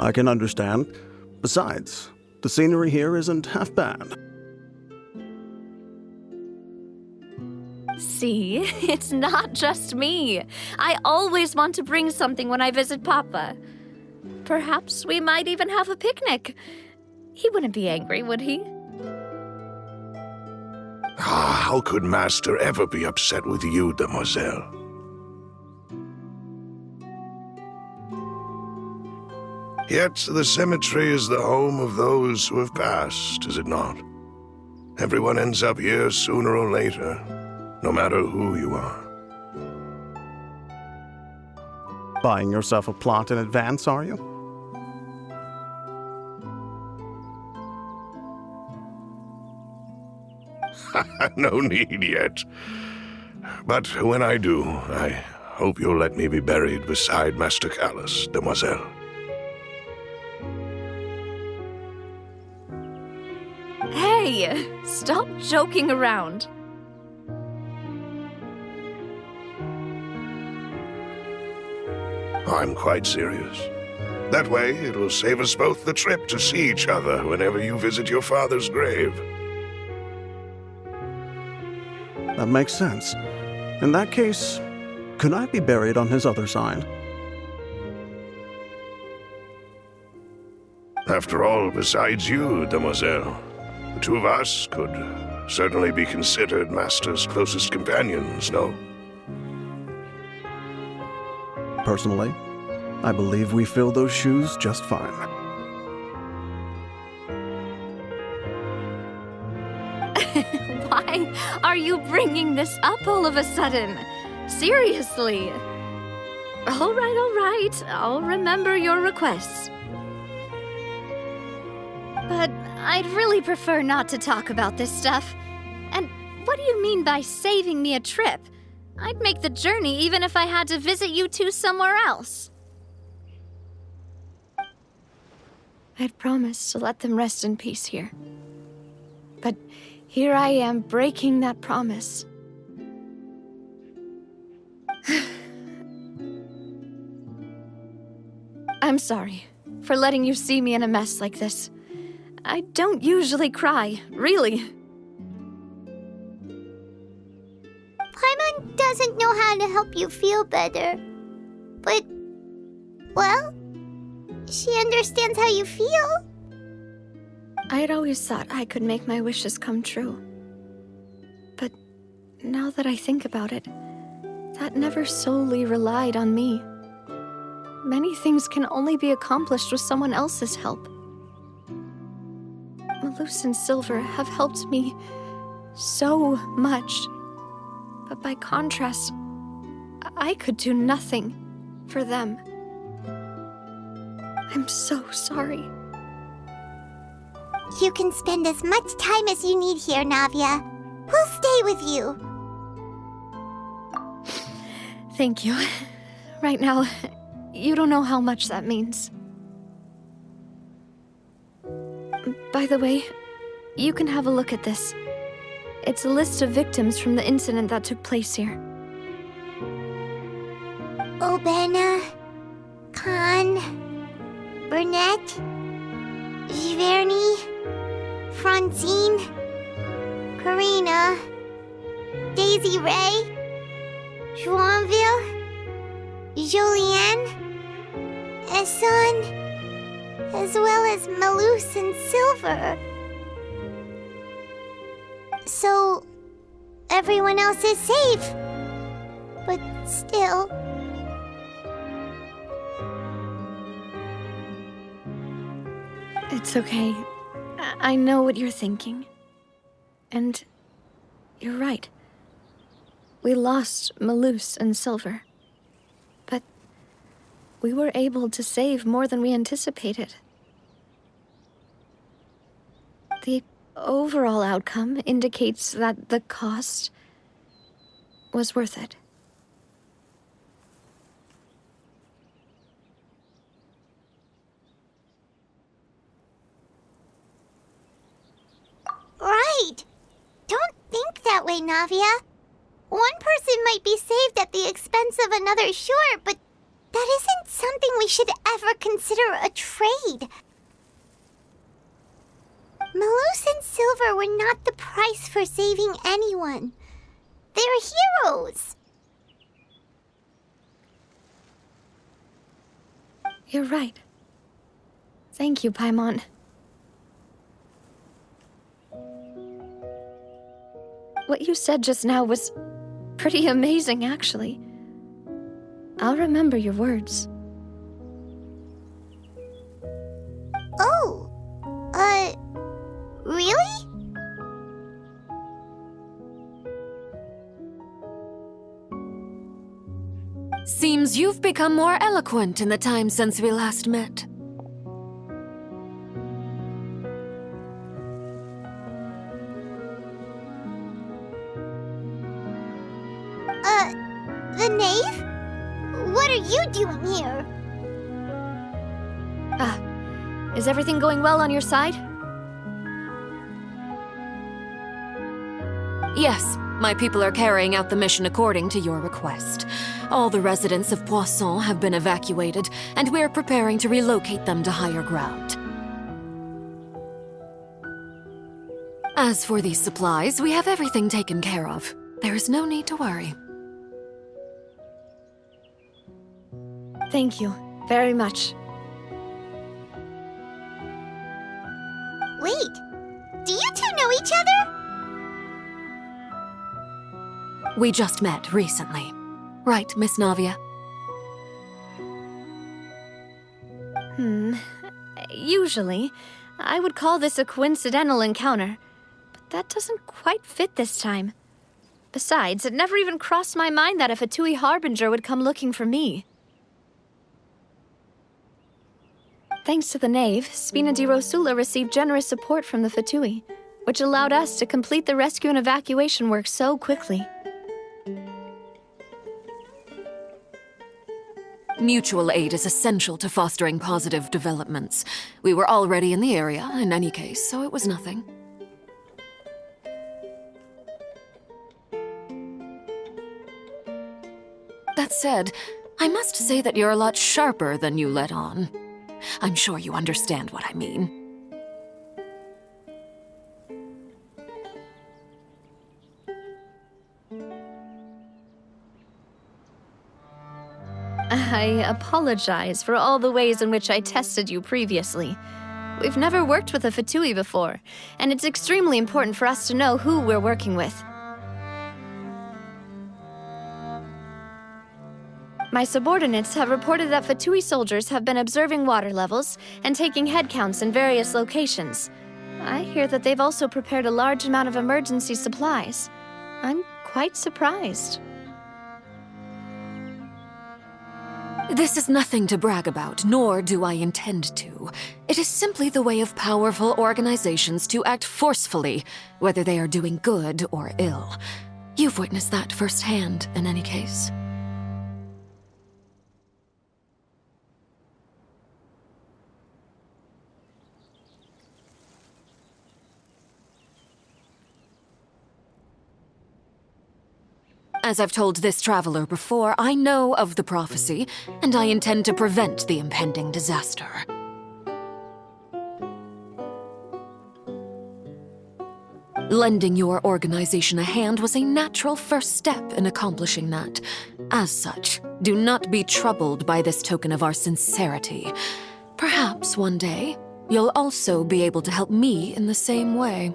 I can understand. Besides, the scenery here isn't half bad. See, it's not just me. I always want to bring something when I visit Papa. Perhaps we might even have a picnic. He wouldn't be angry, would he? How could Master ever be upset with you, Demoiselle? Yet the cemetery is the home of those who have passed, is it not? Everyone ends up here sooner or later, no matter who you are. Buying yourself a plot in advance, are you? No need yet. But when I do, I hope you'll let me be buried beside Master Callus, Demoiselle. Hey, stop joking around. I'm quite serious. That way, it will save us both the trip to see each other whenever you visit your father's grave. That makes sense. In that case, could I be buried on his other side? After all, besides you, Demoiselle, the two of us could certainly be considered Master's closest companions, no? Personally, I believe we fill those shoes just fine. Why are you bringing this up all of a sudden? Seriously. All right. I'll remember your requests. But I'd really prefer not to talk about this stuff. And what do you mean by saving me a trip? I'd make the journey even if I had to visit you two somewhere else. I'd promised to let them rest in peace here. But here I am breaking that promise. I'm sorry for letting you see me in a mess like this. I don't usually cry, really. Paimon doesn't know how to help you feel better. But, well, she understands how you feel. I had always thought I could make my wishes come true. But now that I think about it, that never solely relied on me. Many things can only be accomplished with someone else's help. Malus and Silver have helped me so much. But by contrast, I could do nothing for them. I'm so sorry. You can spend as much time as you need here, Navia. We'll stay with you. Thank you. Right now, you don't know how much that means. By the way, you can have a look at this. It's a list of victims from the incident that took place here. Obena, Khan, Burnett, Giverny, Francine, Karina, Daisy Ray, Joinville, Jolienne, Esson, as well as Malus and Silver. So, everyone else is safe. But still... It's okay. I know what you're thinking. And you're right. We lost Malus and Silver. But we were able to save more than we anticipated. The overall outcome indicates that the cost was worth it. Right! Don't think that way, Navia. One person might be saved at the expense of another, sure, but That isn't something we should ever consider a trade. Malus and Silver were not the price for saving anyone. They're heroes. You're right. Thank you, Paimon. What you said just now was pretty amazing, actually. I'll remember your words. Oh, really? Seems you've become more eloquent in the time since we last met. The knave? What are you doing here? Is everything going well on your side? Yes, my people are carrying out the mission according to your request. All the residents of Poisson have been evacuated, and we're preparing to relocate them to higher ground. As for these supplies, we have everything taken care of. There is no need to worry. Thank you very much. Wait, do you two know each other? We just met recently. Right, Miss Navia? Usually, I would call this a coincidental encounter, but that doesn't quite fit this time. Besides, it never even crossed my mind that a Fatui Harbinger would come looking for me. Thanks to the Knave, Spina di Rosula received generous support from the Fatui, which allowed us to complete the rescue and evacuation work so quickly. Mutual aid is essential to fostering positive developments. We were already in the area, in any case, so it was nothing. That said, I must say that you're a lot sharper than you let on. I'm sure you understand what I mean. I apologize for all the ways in which I tested you previously. We've never worked with a Fatui before, and it's extremely important for us to know who we're working with. My subordinates have reported that Fatui soldiers have been observing water levels and taking head counts in various locations. I hear that they've also prepared a large amount of emergency supplies. I'm quite surprised. This is nothing to brag about, nor do I intend to. It is simply the way of powerful organizations to act forcefully, whether they are doing good or ill. You've witnessed that firsthand, in any case. As I've told this traveler before, I know of the prophecy, and I intend to prevent the impending disaster. Lending your organization a hand was a natural first step in accomplishing that. As such, do not be troubled by this token of our sincerity. Perhaps one day, you'll also be able to help me in the same way.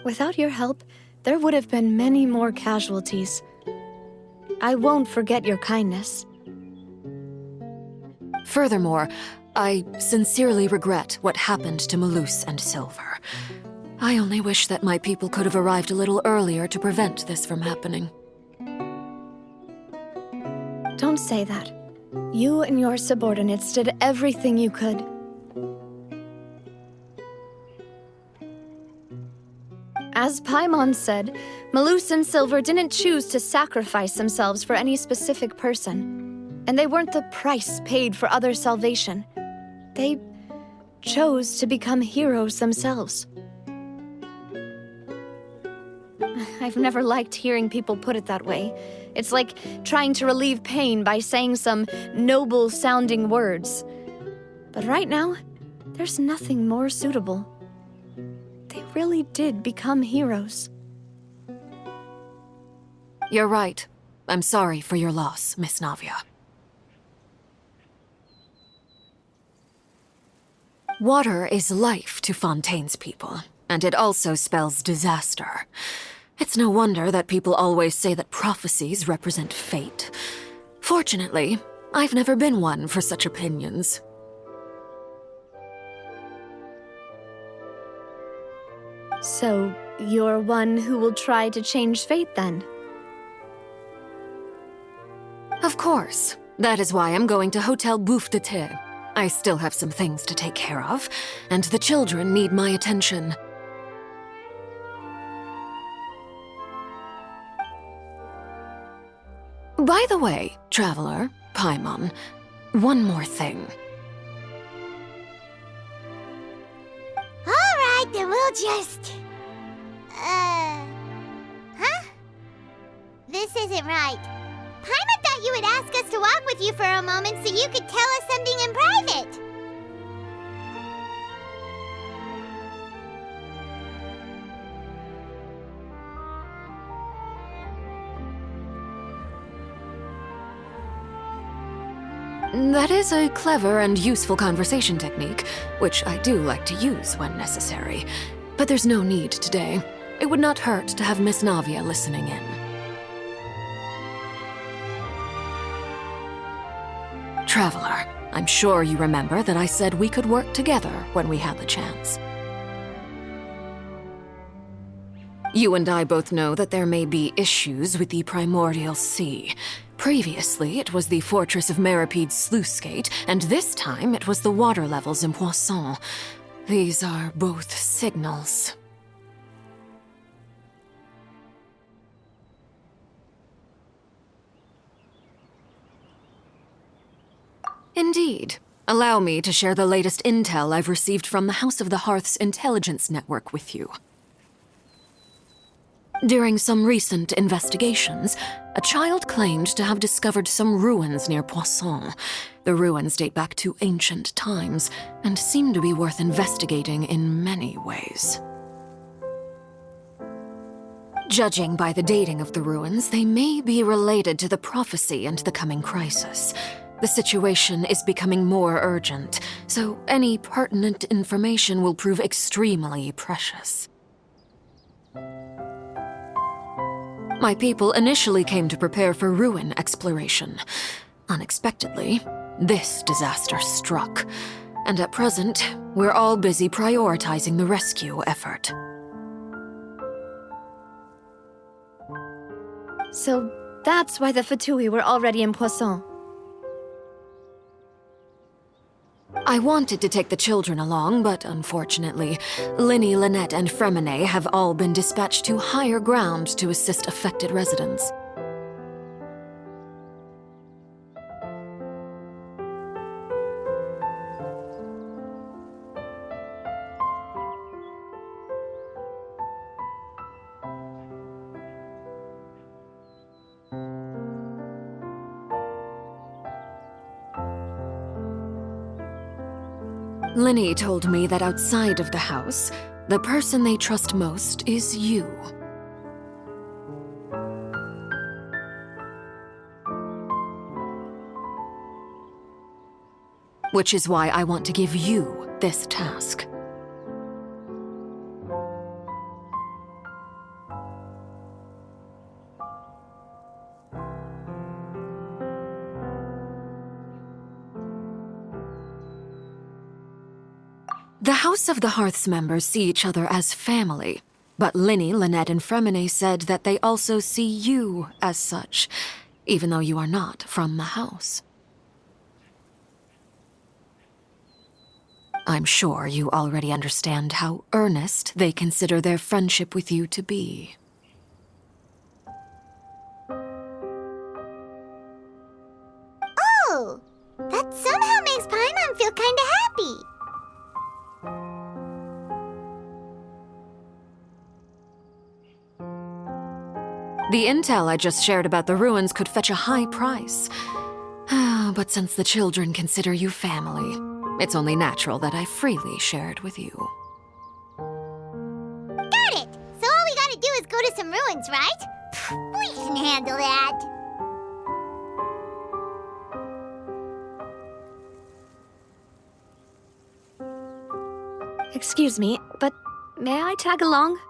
Without your help, there would have been many more casualties. I won't forget your kindness. Furthermore, I sincerely regret what happened to Malus and Silver. I only wish that my people could have arrived a little earlier to prevent this from happening. Don't say that. You and your subordinates did everything you could. As Paimon said, Malus and Silver didn't choose to sacrifice themselves for any specific person, and they weren't the price paid for other salvation. They chose to become heroes themselves. I've never liked hearing people put it that way. It's like trying to relieve pain by saying some noble-sounding words. But right now, there's nothing more suitable. They really did become heroes. You're right. I'm sorry for your loss, Miss Navia. Water is life to Fontaine's people, and it also spells disaster. It's no wonder that people always say that prophecies represent fate. Fortunately, I've never been one for such opinions. So, you're one who will try to change fate then? Of course. That is why I'm going to Hotel Bouffe de Thé. I still have some things to take care of, and the children need my attention. By the way, Traveler, Paimon, one more thing. Alright, then we'll just... Huh? This isn't right. Paimon thought you would ask us to walk with you for a moment so you could tell us something in private. That is a clever and useful conversation technique, which I do like to use when necessary. But there's no need today. It would not hurt to have Miss Navia listening in. Traveler, I'm sure you remember that I said we could work together when we had the chance. You and I both know that there may be issues with the Primordial Sea. Previously, it was the fortress of Meripede's sluice gate, and this time it was the water levels in Poisson. These are both signals. Indeed. Allow me to share the latest intel I've received from the House of the Hearth's intelligence network with you. During some recent investigations, a child claimed to have discovered some ruins near Poisson. The ruins date back to ancient times and seem to be worth investigating in many ways. Judging by the dating of the ruins, they may be related to the prophecy and the coming crisis. The situation is becoming more urgent, so any pertinent information will prove extremely precious. My people initially came to prepare for ruin exploration. Unexpectedly, this disaster struck, and at present, we're all busy prioritizing the rescue effort. So that's why the Fatui were already in Poisson. I wanted to take the children along, but unfortunately, Linny, Lynette, and Fremine have all been dispatched to higher ground to assist affected residents. Linny told me that outside of the house, the person they trust most is you. Which is why I want to give you this task. The House of the Hearth's members see each other as family, but Linny, Lynette, and Fremine said that they also see you as such, even though you are not from the house. I'm sure you already understand how earnest they consider their friendship with you to be. Oh, that somehow makes Paimon feel kinda happy. The intel I just shared about the ruins could fetch a high price. But since the children consider you family, it's only natural that I freely share it with you. Got it! So all we gotta do is go to some ruins, right? Pfft, we can handle that. Excuse me, but may I tag along?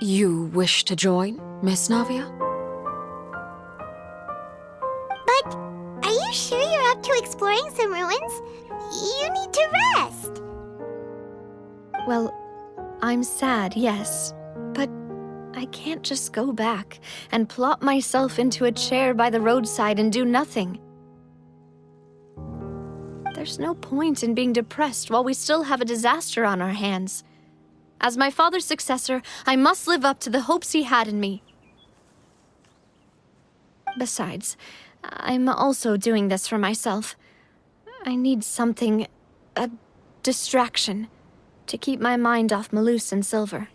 You wish to join, Miss Navia? But are you sure you're up to exploring some ruins? You need to rest. Well, I'm sad, yes, but I can't just go back and plop myself into a chair by the roadside and do nothing. There's no point in being depressed while we still have a disaster on our hands. As my father's successor, I must live up to the hopes he had in me. Besides, I'm also doing this for myself. I need something, a distraction, to keep my mind off Malus and Silver.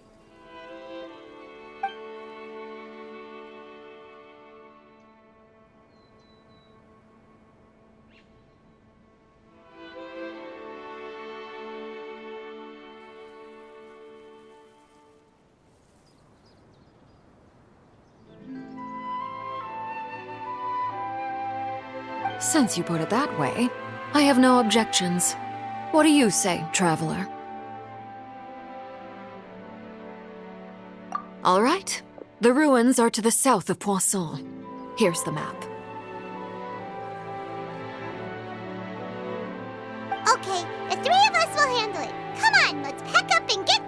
Since you put it that way, I have no objections. What do you say, traveler? All right. The ruins are to the south of Poisson. Here's the map. Okay, the three of us will handle it. Come on, let's pack up and get